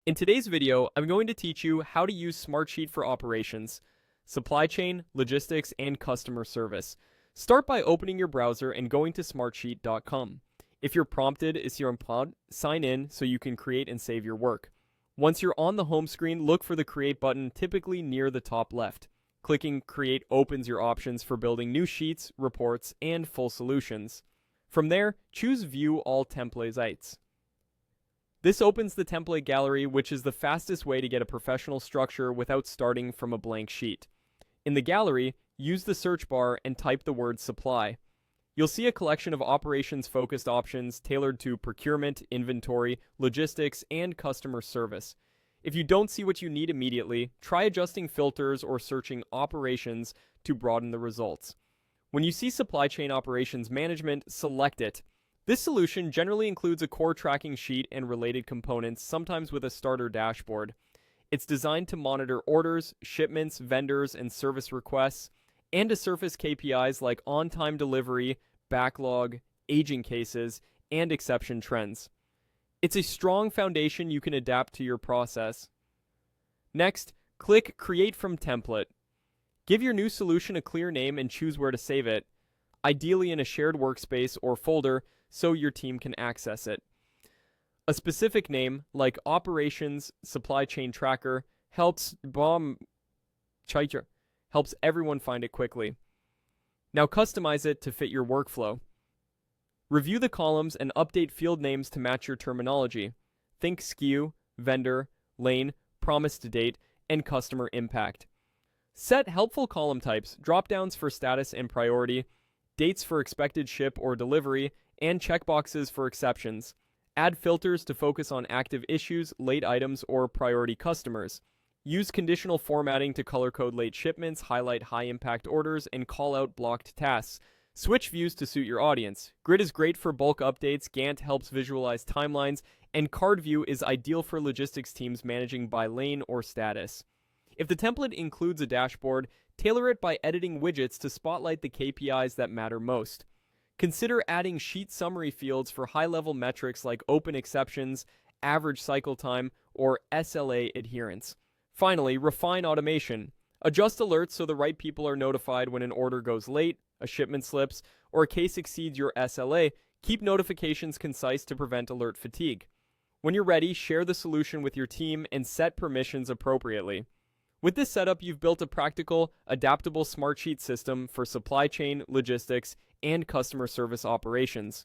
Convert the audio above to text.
In today's video, I'm going to teach you how to use Smartsheet for operations, supply chain, logistics, and customer service. Start by opening your browser and going to smartsheet.com. If you're prompted, is your prompt, sign in so you can create and save your work. Once you're on the home screen, look for the Create button typically near the top left. Clicking Create opens your options for building new sheets, reports, and full solutions. From there, choose View All Templates. This opens the template gallery, which is the fastest way to get a professional structure without starting from a blank sheet. In the gallery, use the search bar and type the word supply. You'll see a collection of operations-focused options tailored to procurement, inventory, logistics, and customer service. If you don't see what you need immediately, try adjusting filters or searching operations to broaden the results. When you see supply chain operations management, select it. This solution generally includes a core tracking sheet and related components, sometimes with a starter dashboard. It's designed to monitor orders, shipments, vendors, and service requests, and to surface KPIs like on-time delivery, backlog, aging cases, and exception trends. It's a strong foundation you can adapt to your process. Next, click Create from Template. Give your new solution a clear name and choose where to save it, ideally in a shared workspace or folder so your team can access it. A specific name, like Operations Supply Chain Tracker, helps everyone find it quickly. Now customize it to fit your workflow. Review the columns and update field names to match your terminology. Think SKU, vendor, lane, promise to date, and customer impact. Set helpful column types, drop-downs for status and priority, dates for expected ship or delivery, and checkboxes for exceptions. Add filters to focus on active issues, late items, or priority customers. Use conditional formatting to color code late shipments, highlight high-impact orders, and call out blocked tasks. Switch views to suit your audience. Grid is great for bulk updates, Gantt helps visualize timelines, and Card View is ideal for logistics teams managing by lane or status. If the template includes a dashboard, tailor it by editing widgets to spotlight the KPIs that matter most. Consider adding sheet summary fields for high-level metrics like open exceptions, average cycle time, or SLA adherence. Finally, refine automation. Adjust alerts so the right people are notified when an order goes late, a shipment slips, or a case exceeds your SLA. Keep notifications concise to prevent alert fatigue. When you're ready, share the solution with your team and set permissions appropriately. With this setup, you've built a practical, adaptable Smartsheet system for supply chain, logistics, and customer service operations.